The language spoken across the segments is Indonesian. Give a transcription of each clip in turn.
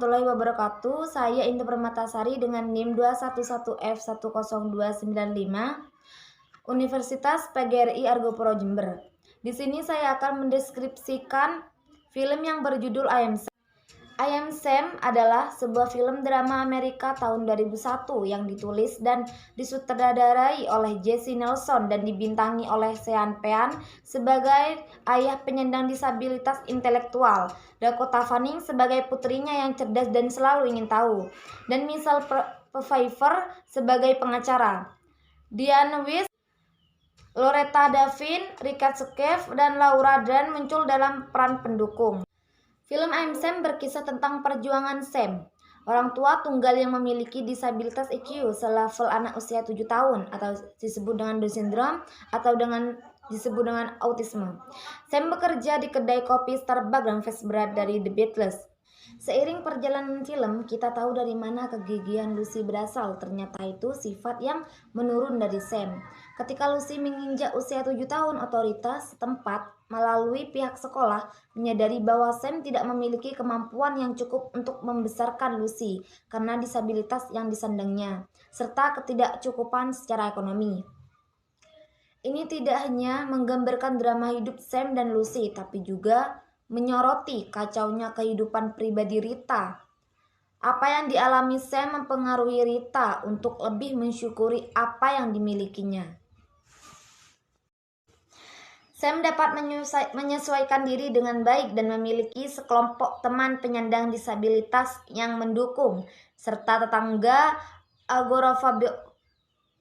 warahmatullahi wabarakatuh. Saya Indah Permatasari dengan NIM 211F10295 Universitas PGRI Argopuro Jember. Di sini saya akan mendeskripsikan film yang berjudul I Am Sam. I Am Sam adalah sebuah film drama Amerika tahun 2001 yang ditulis dan disutradarai oleh Jesse Nelson dan dibintangi oleh Sean Penn sebagai ayah penyandang disabilitas intelektual, Dakota Fanning sebagai putrinya yang cerdas dan selalu ingin tahu, dan Michelle Pfeiffer sebagai pengacara. Diane Weiss, Loretta Devine, Richard Skeff, dan Laura Dern muncul dalam peran pendukung. Film I Am Sam berkisah tentang perjuangan Sam, orang tua tunggal yang memiliki disabilitas EQ selevel anak usia 7 tahun atau disebut dengan Down syndrome atau disebut dengan autisme. Sam bekerja di kedai kopi Starbucks dan fans berat dari The Beatles. Seiring perjalanan film, kita tahu dari mana kegigihan Lucy berasal. Ternyata itu sifat yang menurun dari Sam. Ketika Lucy menginjak usia 7 tahun, otoritas setempat melalui pihak sekolah menyadari bahwa Sam tidak memiliki kemampuan yang cukup untuk membesarkan Lucy karena disabilitas yang disandangnya, serta ketidakcukupan secara ekonomi. Ini tidak hanya menggambarkan drama hidup Sam dan Lucy, tapi juga menyoroti kacaunya kehidupan pribadi Rita. Apa yang dialami Sam mempengaruhi Rita untuk lebih mensyukuri apa yang dimilikinya. Sam dapat menyesuaikan diri dengan baik dan memiliki sekelompok teman penyandang disabilitas yang mendukung, serta tetangga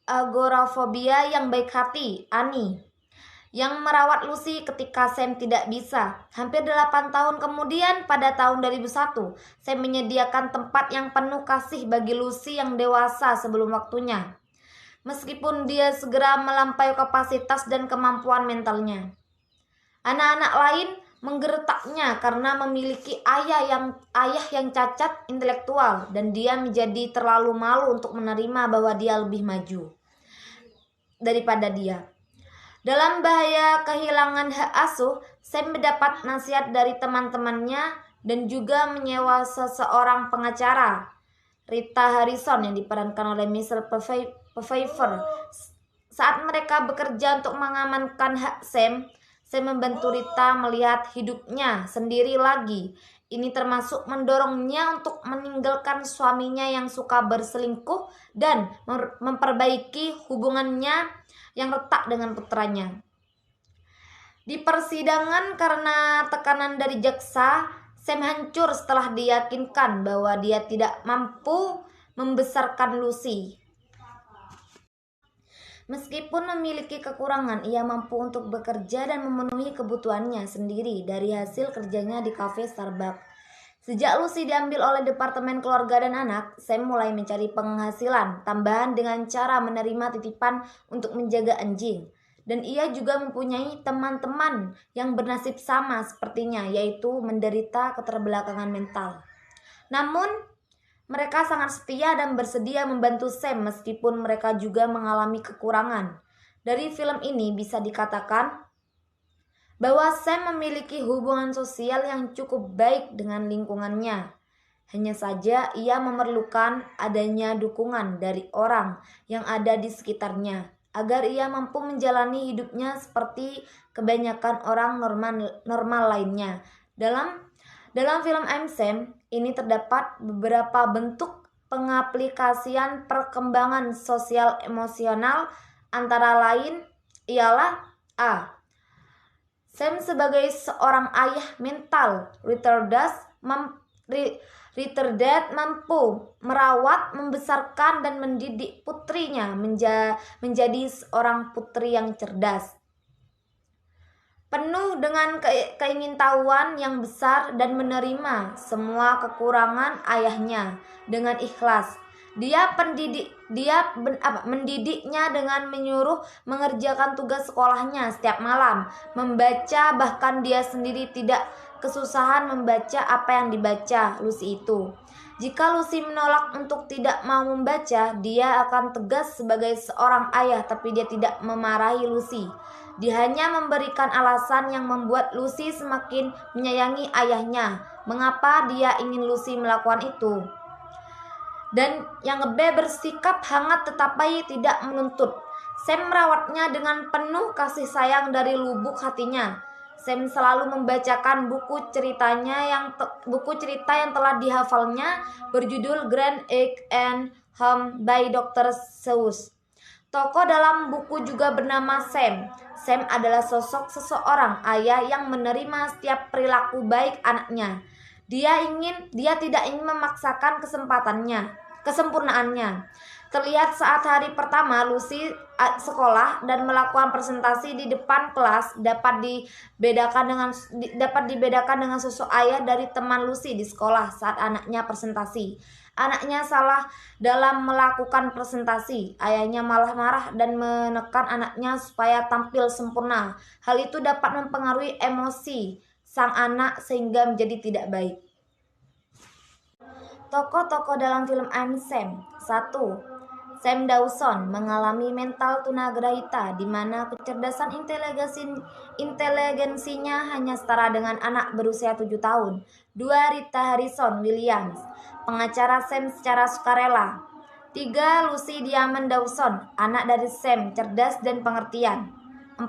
agorafobia yang baik hati, Annie, yang merawat Lucy ketika Sam tidak bisa. Hampir 8 tahun kemudian, pada tahun 2001, Sam menyediakan tempat yang penuh kasih bagi Lucy yang dewasa sebelum waktunya, meskipun dia segera melampaui kapasitas dan kemampuan mentalnya. Anak-anak lain menggertaknya karena memiliki ayah yang cacat intelektual, dan dia menjadi terlalu malu untuk menerima bahwa dia lebih maju daripada dia. Dalam bahaya kehilangan hak asuh, Sam mendapat nasihat dari teman-temannya dan juga menyewa seseorang pengacara, Rita Harrison, yang diperankan oleh Michelle Pfeiffer. Saat mereka bekerja untuk mengamankan hak Sam membantu Rita melihat hidupnya sendiri lagi. Ini termasuk mendorongnya untuk meninggalkan suaminya yang suka berselingkuh dan memperbaiki hubungannya yang retak dengan putranya. Di persidangan, karena tekanan dari jaksa, Sam hancur setelah diyakinkan bahwa dia tidak mampu membesarkan Lucy. Meskipun memiliki kekurangan, ia mampu untuk bekerja dan memenuhi kebutuhannya sendiri dari hasil kerjanya di kafe Starbucks. Sejak Lucy diambil oleh Departemen Keluarga dan Anak, Sam mulai mencari penghasilan tambahan dengan cara menerima titipan untuk menjaga anjing. Dan ia juga mempunyai teman-teman yang bernasib sama sepertinya, yaitu menderita keterbelakangan mental. Namun, mereka sangat setia dan bersedia membantu Sam meskipun mereka juga mengalami kekurangan. Dari film ini bisa dikatakan bahwa Sam memiliki hubungan sosial yang cukup baik dengan lingkungannya. Hanya saja ia memerlukan adanya dukungan dari orang yang ada di sekitarnya agar ia mampu menjalani hidupnya seperti kebanyakan orang normal lainnya. Dalam film I Am Sam ini terdapat beberapa bentuk pengaplikasian perkembangan sosial emosional, antara lain ialah A. Sam sebagai seorang ayah mental retarded mampu merawat, membesarkan, dan mendidik putrinya menjadi seorang putri yang cerdas, penuh dengan keingintahuan yang besar dan menerima semua kekurangan ayahnya dengan ikhlas. Dia mendidiknya dengan menyuruh mengerjakan tugas sekolahnya setiap malam, membaca, bahkan dia sendiri tidak kesusahan membaca apa yang dibaca Lucy itu. Jika Lucy menolak untuk tidak mau membaca, dia akan tegas sebagai seorang ayah, tapi dia tidak memarahi Lucy. Dia hanya memberikan alasan yang membuat Lucy semakin menyayangi ayahnya, mengapa dia ingin Lucy melakukan itu. Dan yang B bersikap hangat tetapi tidak menuntut. Sam merawatnya dengan penuh kasih sayang dari lubuk hatinya. Sam selalu membacakan buku cerita yang telah dihafalnya berjudul Grand Egg and Ham by Dr. Seuss. Tokoh dalam buku juga bernama Sam. Sam adalah sosok seseorang ayah yang menerima setiap perilaku baik anaknya. Dia tidak ingin memaksakan kesempurnaannya. Terlihat saat hari pertama Lucy sekolah dan melakukan presentasi di depan kelas dapat dibedakan dengan sosok ayah dari teman Lucy di sekolah saat anaknya presentasi. Anaknya salah dalam melakukan presentasi. Ayahnya malah marah dan menekan anaknya supaya tampil sempurna. Hal itu dapat mempengaruhi emosi sang anak sehingga menjadi tidak baik. Tokoh-tokoh dalam film I Am Sam. 1. Sam Dawson mengalami mental tunagrahita di mana kecerdasan inteligensinya hanya setara dengan anak berusia 7 tahun. 2. Rita Harrison Williams, pengacara Sam secara sukarela. 3. Lucy Diamond Dawson, anak dari Sam, cerdas dan pengertian. 4.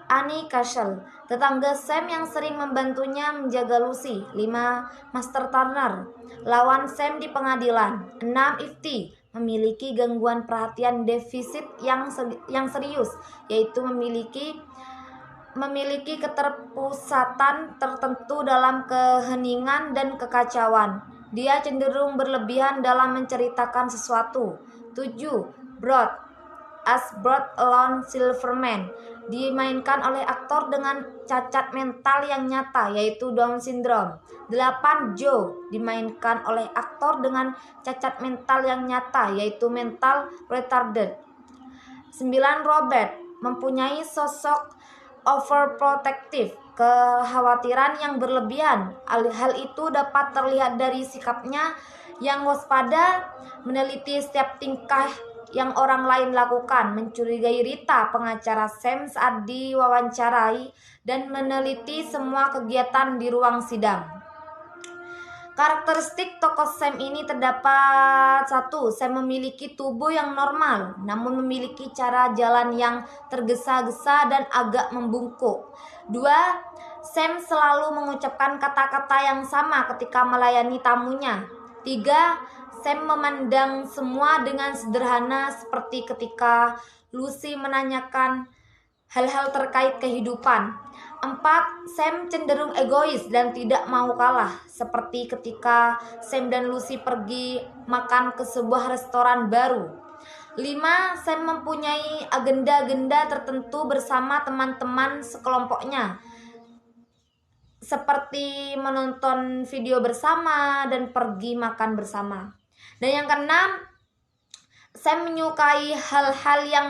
Annie Castle, tetangga Sam yang sering membantunya menjaga Lucy. 5. Master Turner, lawan Sam di pengadilan. 6. Ifty, memiliki gangguan perhatian defisit yang serius, yaitu memiliki keterpusatan tertentu dalam keheningan dan kekacauan. Dia cenderung berlebihan dalam menceritakan sesuatu. 7. Brod Alon Silverman, dimainkan oleh aktor dengan cacat mental yang nyata, yaitu Down syndrome. 8. Joe, dimainkan oleh aktor dengan cacat mental yang nyata, yaitu mental retarded. 9. Robert, mempunyai sosok overprotective, kekhawatiran yang berlebihan. Hal itu dapat terlihat dari sikapnya yang waspada, meneliti setiap tingkah yang orang lain lakukan, mencurigai Rita, pengacara Sam saat diwawancarai, dan meneliti semua kegiatan di ruang sidang. Karakteristik tokoh Sam ini terdapat: 1. Sam memiliki tubuh yang normal, namun memiliki cara jalan yang tergesa-gesa dan agak membungkuk. 2. Sam selalu mengucapkan kata-kata yang sama ketika melayani tamunya. 3. Sam memandang semua dengan sederhana, seperti ketika Lucy menanyakan hal-hal terkait kehidupan. 4. Sam cenderung egois dan tidak mau kalah, seperti ketika Sam dan Lucy pergi makan ke sebuah restoran baru. 5. Sam mempunyai agenda-agenda tertentu bersama teman-teman sekelompoknya, seperti menonton video bersama dan pergi makan bersama. Dan yang keenam, Sam menyukai hal-hal yang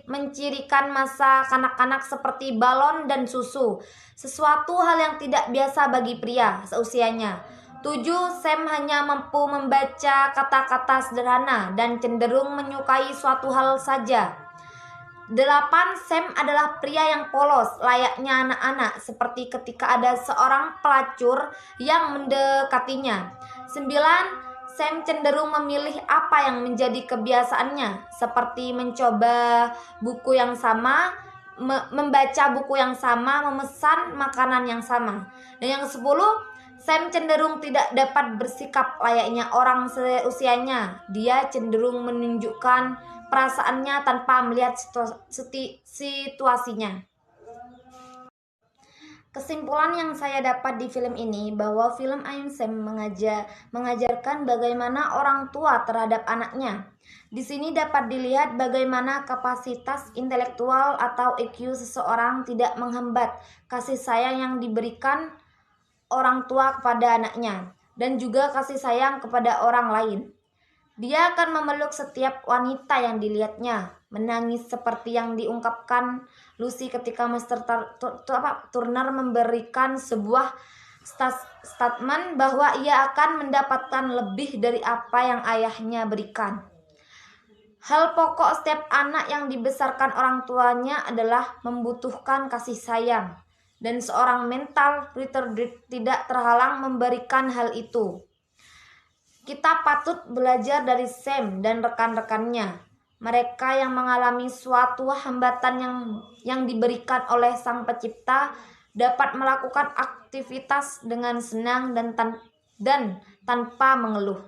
mencirikan masa kanak-kanak seperti balon dan susu, sesuatu hal yang tidak biasa bagi pria seusianya. 7. Sam hanya mampu membaca kata-kata sederhana dan cenderung menyukai suatu hal saja. 8. Sam adalah pria yang polos, layaknya anak-anak, seperti ketika ada seorang pelacur yang mendekatinya. 9. Sam cenderung memilih apa yang menjadi kebiasaannya, seperti mencoba buku yang sama, membaca buku yang sama, memesan makanan yang sama. Dan yang 10, Sam cenderung tidak dapat bersikap layaknya orang seusianya. Dia cenderung menunjukkan perasaannya tanpa melihat situasinya. Kesimpulan yang saya dapat di film ini bahwa film I Am Sam mengajarkan bagaimana orang tua terhadap anaknya. Di sini dapat dilihat bagaimana kapasitas intelektual atau IQ seseorang tidak menghambat kasih sayang yang diberikan orang tua kepada anaknya, dan juga kasih sayang kepada orang lain. Dia akan memeluk setiap wanita yang dilihatnya, menangis seperti yang diungkapkan Lucy ketika Master Turner memberikan sebuah statement bahwa ia akan mendapatkan lebih dari apa yang ayahnya berikan. Hal pokok setiap anak yang dibesarkan orang tuanya adalah membutuhkan kasih sayang. dan seorang mental retarded tidak terhalang memberikan hal itu. Kita patut belajar dari Sam dan rekan-rekannya. Mereka yang mengalami suatu hambatan yang diberikan oleh Sang Pencipta dapat melakukan aktivitas dengan senang dan tanpa mengeluh.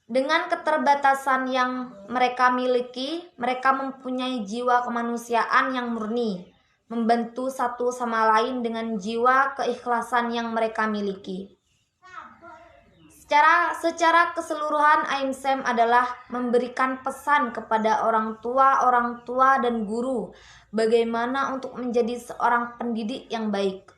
Dengan keterbatasan yang mereka miliki, mereka mempunyai jiwa kemanusiaan yang murni, membantu satu sama lain dengan jiwa keikhlasan yang mereka miliki. Secara keseluruhan, I Am Sam adalah memberikan pesan kepada orang tua dan guru bagaimana untuk menjadi seorang pendidik yang baik.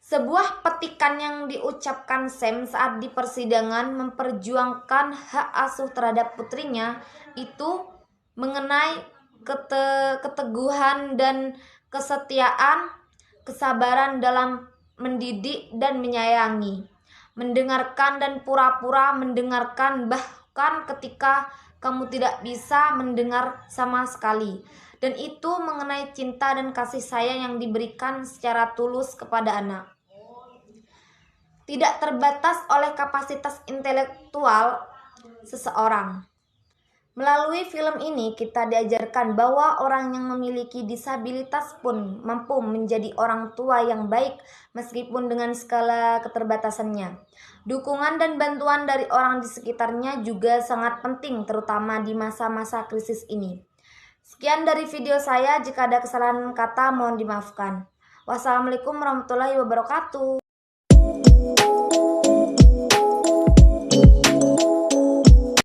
Sebuah petikan yang diucapkan Sam saat di persidangan memperjuangkan hak asuh terhadap putrinya itu mengenai keteguhan dan kesetiaan, kesabaran dalam mendidik dan menyayangi, mendengarkan dan pura-pura mendengarkan bahkan ketika kamu tidak bisa mendengar sama sekali. Dan itu mengenai cinta dan kasih sayang yang diberikan secara tulus kepada anak. Tidak terbatas oleh kapasitas intelektual seseorang. Melalui film ini kita diajarkan bahwa orang yang memiliki disabilitas pun mampu menjadi orang tua yang baik meskipun dengan segala keterbatasannya. Dukungan dan bantuan dari orang di sekitarnya juga sangat penting, terutama di masa-masa krisis ini. Sekian dari video saya, jika ada kesalahan kata mohon dimaafkan. Wassalamualaikum warahmatullahi wabarakatuh.